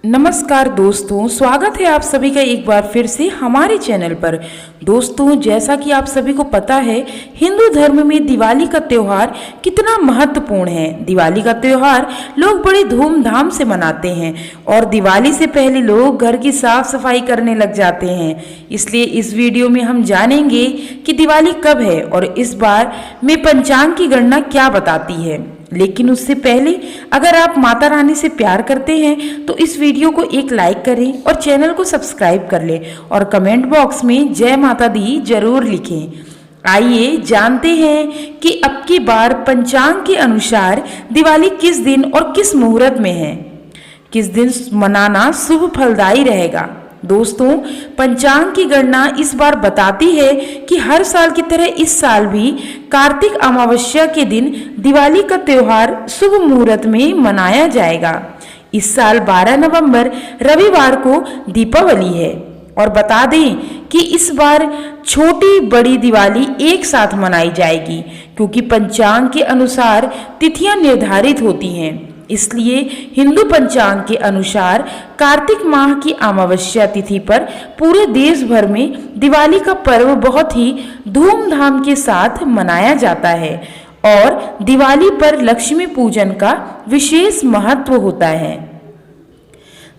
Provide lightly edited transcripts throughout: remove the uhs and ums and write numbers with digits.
नमस्कार दोस्तों, स्वागत है आप सभी का एक बार फिर से हमारे चैनल पर। दोस्तों, जैसा कि आप सभी को पता है, हिंदू धर्म में दिवाली का त्यौहार कितना महत्वपूर्ण है। दिवाली का त्यौहार लोग बड़ी धूमधाम से मनाते हैं और दिवाली से पहले लोग घर की साफ सफाई करने लग जाते हैं। इसलिए इस वीडियो में हम जानेंगे कि दिवाली कब है और इस बार में पंचांग की गणना क्या बताती है। लेकिन उससे पहले अगर आप माता रानी से प्यार करते हैं तो इस वीडियो को एक लाइक करें और चैनल को सब्सक्राइब कर लें और कमेंट बॉक्स में जय माता दी जरूर लिखें। आइए जानते हैं कि अब की बार पंचांग के अनुसार दिवाली किस दिन और किस मुहूर्त में है, किस दिन मनाना शुभ फलदायी रहेगा। दोस्तों, पंचांग की गणना इस बार बताती है कि हर साल की तरह इस साल भी कार्तिक अमावस्या के दिन दिवाली का त्यौहार शुभ मुहूर्त में मनाया जाएगा। इस साल 12 नवंबर रविवार को दीपावली है और बता दें कि इस बार छोटी बड़ी दिवाली एक साथ मनाई जाएगी क्योंकि पंचांग के अनुसार तिथियां निर्धारित होती हैं। इसलिए हिंदू पंचांग के अनुसार कार्तिक माह की अमावस्या तिथि पर पूरे देश भर में दिवाली का पर्व बहुत ही धूमधाम के साथ मनाया जाता है और दिवाली पर लक्ष्मी पूजन का विशेष महत्व होता है।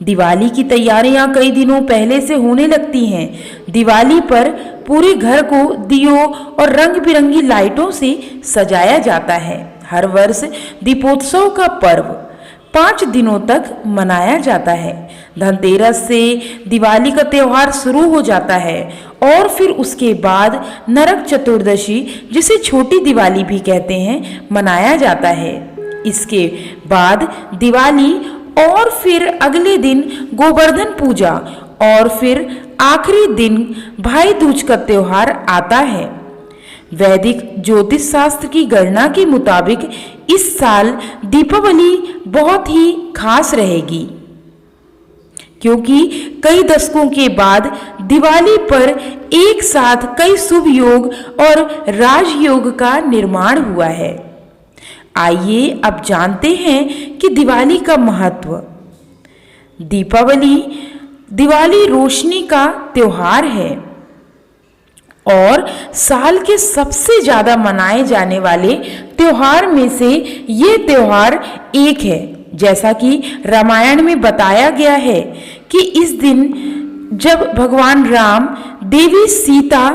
दिवाली की तैयारियां कई दिनों पहले से होने लगती हैं। दिवाली पर पूरे घर को दियों और रंग बिरंगी लाइटों से सजाया जाता है। हर वर्ष दीपोत्सव का पर्व 5 दिनों तक मनाया जाता है। धनतेरस से दिवाली का त्यौहार शुरू हो जाता है और फिर उसके बाद नरक चतुर्दशी, जिसे छोटी दिवाली भी कहते हैं, मनाया जाता है। इसके बाद दिवाली और फिर अगले दिन गोवर्धन पूजा और फिर आखिरी दिन भाई दूज का त्यौहार आता है। वैदिक ज्योतिष शास्त्र की गणना के मुताबिक इस साल दीपावली बहुत ही खास रहेगी क्योंकि कई दशकों के बाद दिवाली पर एक साथ कई शुभ योग और राजयोग का निर्माण हुआ है। आइए अब जानते हैं कि दिवाली का महत्व। दिवाली रोशनी का त्यौहार है और साल के सबसे ज्यादा मनाए जाने वाले त्योहार में से ये त्योहार एक है। जैसा कि रामायण में बताया गया है कि इस दिन जब भगवान राम, देवी सीता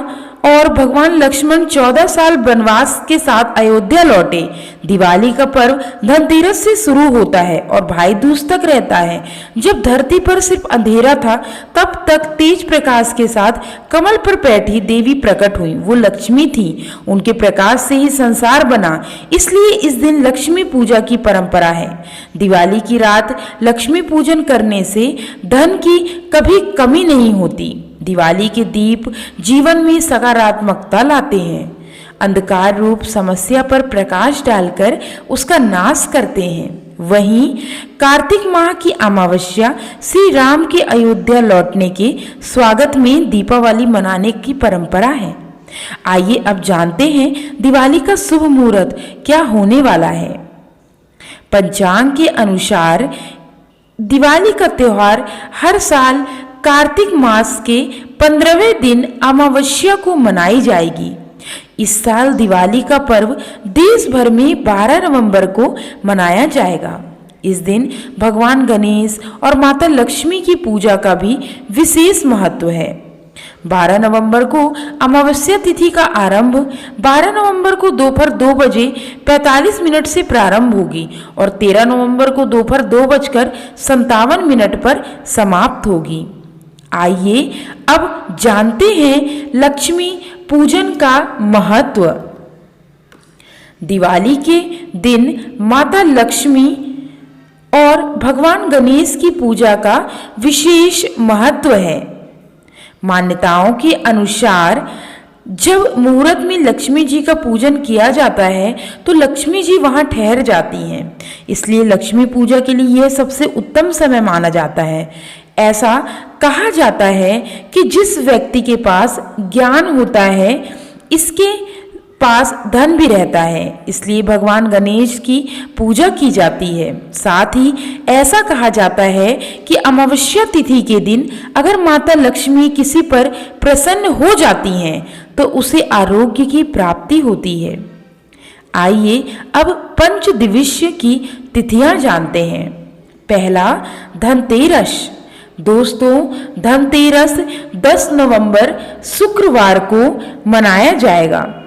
और भगवान लक्ष्मण 14 साल वनवास के साथ अयोध्या लौटे। दिवाली का पर्व धनतेरस से शुरू होता है और भाई दूज तक रहता है। जब धरती पर सिर्फ अंधेरा था तब तक तेज प्रकाश के साथ कमल पर बैठी देवी प्रकट हुई। वो लक्ष्मी थी, उनके प्रकाश से ही संसार बना। इसलिए इस दिन लक्ष्मी पूजा की परंपरा है। दिवाली की रात लक्ष्मी पूजन करने से धन की कभी कमी नहीं होती। दिवाली के दीप जीवन में सकारात्मकता लाते हैं, अंधकार रूप समस्या पर प्रकाश डालकर उसका नाश करते हैं। वहीं कार्तिक माह की अमावस्या श्री राम के अयोध्या लौटने के स्वागत में दीपावली मनाने की परंपरा है। आइए अब जानते हैं दिवाली का शुभ मुहूर्त क्या होने वाला है। पंचांग के अनुसार दिवाली का त्यौहार हर साल कार्तिक मास के 15वें दिन अमावस्या को मनाई जाएगी। इस साल दिवाली का पर्व देश भर में 12 नवंबर को मनाया जाएगा। इस दिन भगवान गणेश और माता लक्ष्मी की पूजा का भी विशेष महत्व है। 12 नवंबर को अमावस्या तिथि का आरंभ 12 नवंबर को दोपहर 2:45 से प्रारंभ होगी और 13 नवंबर को दोपहर 2:57 पर समाप्त होगी। आइए अब जानते हैं लक्ष्मी पूजन का महत्व। दिवाली के दिन माता लक्ष्मी और भगवान गणेश की पूजा का विशेष महत्व है। मान्यताओं के अनुसार जब मुहूर्त में लक्ष्मी जी का पूजन किया जाता है तो लक्ष्मी जी वहां ठहर जाती हैं। इसलिए लक्ष्मी पूजा के लिए यह सबसे उत्तम समय माना जाता है। ऐसा कहा जाता है कि जिस व्यक्ति के पास ज्ञान होता है, इसके पास धन भी रहता है, इसलिए भगवान गणेश की पूजा की जाती है। साथ ही ऐसा कहा जाता है कि अमावस्या तिथि के दिन अगर माता लक्ष्मी किसी पर प्रसन्न हो जाती हैं तो उसे आरोग्य की प्राप्ति होती है। आइए अब पंचदिव्य की तिथियां जानते हैं। पहला, धनतेरस। दोस्तों, धनतेरस 10 नवंबर शुक्रवार को मनाया जाएगा।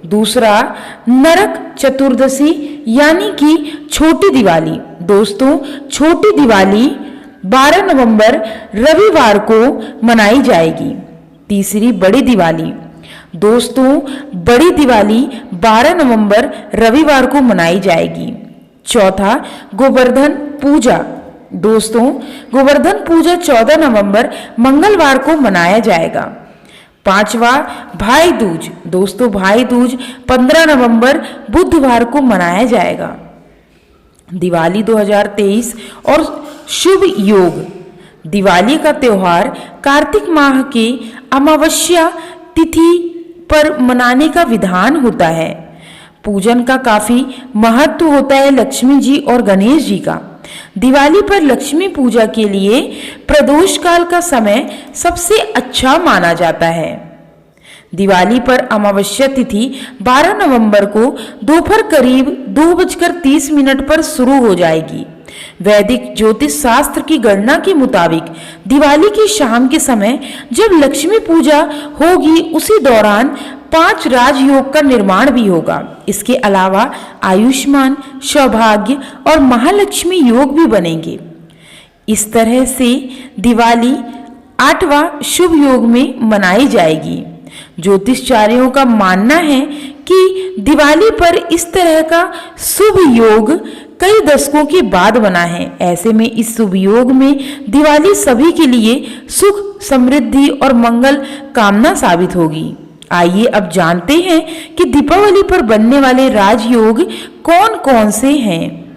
दूसरा, नरक चतुर्दशी यानी कि छोटी दिवाली। दोस्तों, छोटी दिवाली 12 नवंबर रविवार को मनाई जाएगी। तीसरी, बड़ी दिवाली। दोस्तों, बड़ी दिवाली 12 नवंबर रविवार को मनाई जाएगी। चौथा, गोवर्धन पूजा। दोस्तों, गोवर्धन पूजा 14 नवंबर मंगलवार को मनाया जाएगा। पांचवा, भाई दूज। दोस्तों, भाई दूज 15 नवंबर बुधवार को मनाया जाएगा। दिवाली 2023 और शुभ योग। दिवाली का त्योहार कार्तिक माह के अमावस्या तिथि पर मनाने का विधान होता है। पूजन का काफी महत्व होता है लक्ष्मी जी और गणेश जी का। दिवाली पर लक्ष्मी पूजा के लिए प्रदोष काल का समय सबसे अच्छा माना जाता है। दिवाली पर अमावस्या तिथि 12 नवंबर को दोपहर करीब 2:30 पर शुरू हो जाएगी। वैदिक ज्योतिष शास्त्र की गणना के मुताबिक दिवाली की शाम के समय जब लक्ष्मी पूजा होगी उसी दौरान 5 राजयोग का निर्माण भी होगा। इसके अलावा आयुष्मान, सौभाग्य और महालक्ष्मी योग भी बनेंगे। इस तरह से दिवाली 8वां शुभ योग में मनाई जाएगी। ज्योतिषचार्यों का मानना है कि दिवाली पर इस तरह का शुभ योग कई दशकों के बाद बना है। ऐसे में इस शुभ योग में दिवाली सभी के लिए सुख, समृद्धि और मंगल कामना साबित होगी। आइए अब जानते हैं कि दीपावली पर बनने वाले राजयोग कौन कौन से हैं।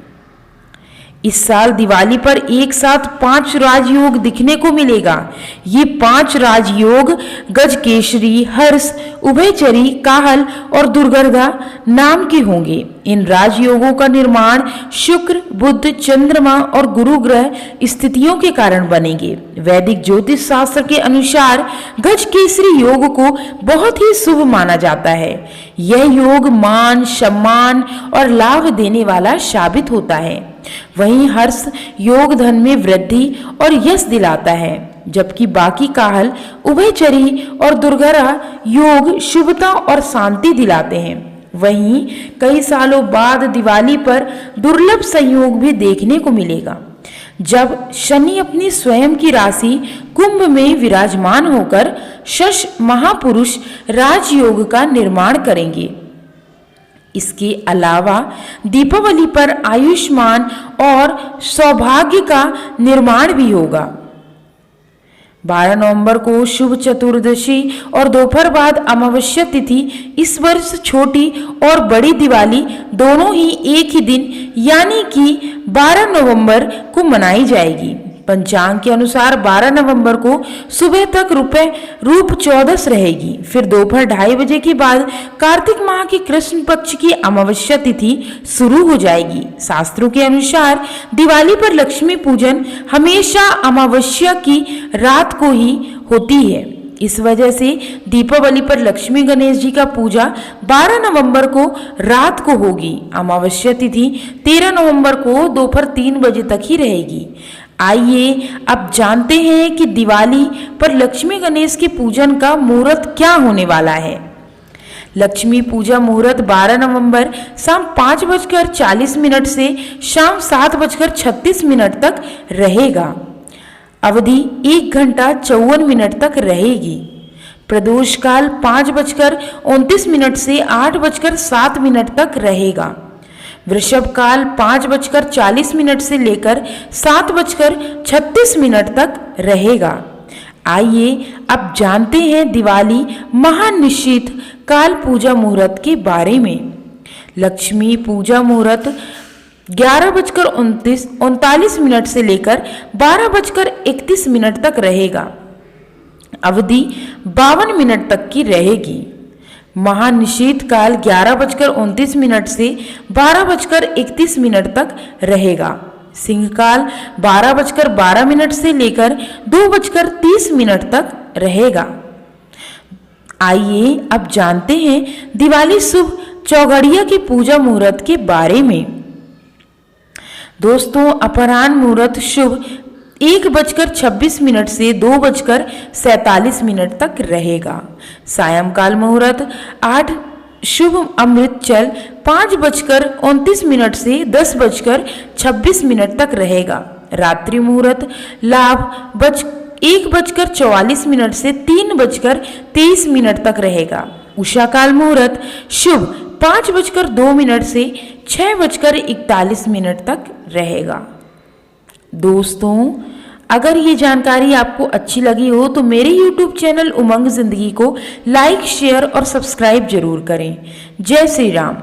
इस साल दिवाली पर एक साथ 5 राजयोग दिखने को मिलेगा। ये 5 राजयोग गजकेसरी, हर्ष, उभयचरी, काहल और दुर्गर्धा नाम के होंगे। इन राजयोगों का निर्माण शुक्र, बुध, चंद्रमा और गुरु ग्रह स्थितियों के कारण बनेंगे। वैदिक ज्योतिष शास्त्र के अनुसार गजकेसरी योग को बहुत ही शुभ माना जाता है। यह योग मान, सम्मान और लाभ देने वाला साबित होता है। वहीं हर्ष योग धन में वृद्धि और यश दिलाता है, जबकि बाकी काहल, उभयचरी और दुर्गरा योग शुभता और शांति दिलाते हैं। वहीं कई सालों बाद दिवाली पर दुर्लभ संयोग भी देखने को मिलेगा, जब शनि अपनी स्वयं की राशि कुंभ में विराजमान होकर शश महापुरुष राजयोग का निर्माण करेंगे। इसके अलावा दीपावली पर आयुष्मान और सौभाग्य का निर्माण भी होगा। 12 नवंबर को शुभ चतुर्दशी और दोपहर बाद अमावस्या तिथि इस वर्ष छोटी और बड़ी दिवाली दोनों ही एक ही दिन यानी कि 12 नवंबर को मनाई जाएगी। पंचांग के अनुसार 12 नवंबर को सुबह तक रूप चौदस रहेगी। फिर दोपहर 2:30 बजे के बाद कार्तिक माह की कृष्ण पक्ष की अमावस्या तिथि शुरू हो जाएगी। शास्त्रों के अनुसार दिवाली पर लक्ष्मी पूजन हमेशा अमावस्या की रात को ही होती है। इस वजह से दीपावली पर लक्ष्मी गणेश जी का पूजा 12 नवंबर को रात को होगी। अमावस्या तिथि 13 नवंबर को दोपहर 3 बजे तक ही रहेगी। आइए अब जानते हैं कि दिवाली पर लक्ष्मी गणेश के पूजन का मुहूर्त क्या होने वाला है। लक्ष्मी पूजा मुहूर्त 12 नवंबर शाम 5:40 से शाम 7:36 तक रहेगा। अवधि 1 घंटा 54 मिनट तक रहेगी। प्रदोष काल 5:29 से 8:07 तक रहेगा। वृषभ काल 5:40 से लेकर 7:36 तक रहेगा। आइए अब जानते हैं दिवाली महानिश्चित काल पूजा मुहूर्त के बारे में। लक्ष्मी पूजा मुहूर्त 11:39 से लेकर 12:31 तक रहेगा। अवधि 52 मिनट तक की रहेगी। महानिशीत काल 11:29 से 12:31 तक रहेगा। सिंह काल 12:12 से लेकर 2:30 तक रहेगा। आइए अब जानते हैं दिवाली शुभ चौघड़िया की पूजा मुहूर्त के बारे में। दोस्तों, अपराह्न मुहूर्त शुभ 1:26 से 2:47 तक रहेगा। सायंकाल मुहूर्त 8 शुभ अमृत चल 5:29 से 10:26 तक रहेगा। रात्रि मुहूर्त लाभ 1:44 से 3:23 तक रहेगा। उषा काल मुहूर्त शुभ 5:02 से 6:41 तक रहेगा। दोस्तों, अगर ये जानकारी आपको अच्छी लगी हो तो मेरे YouTube चैनल उमंग जिंदगी को लाइक, शेयर और सब्सक्राइब जरूर करें। जय श्री राम।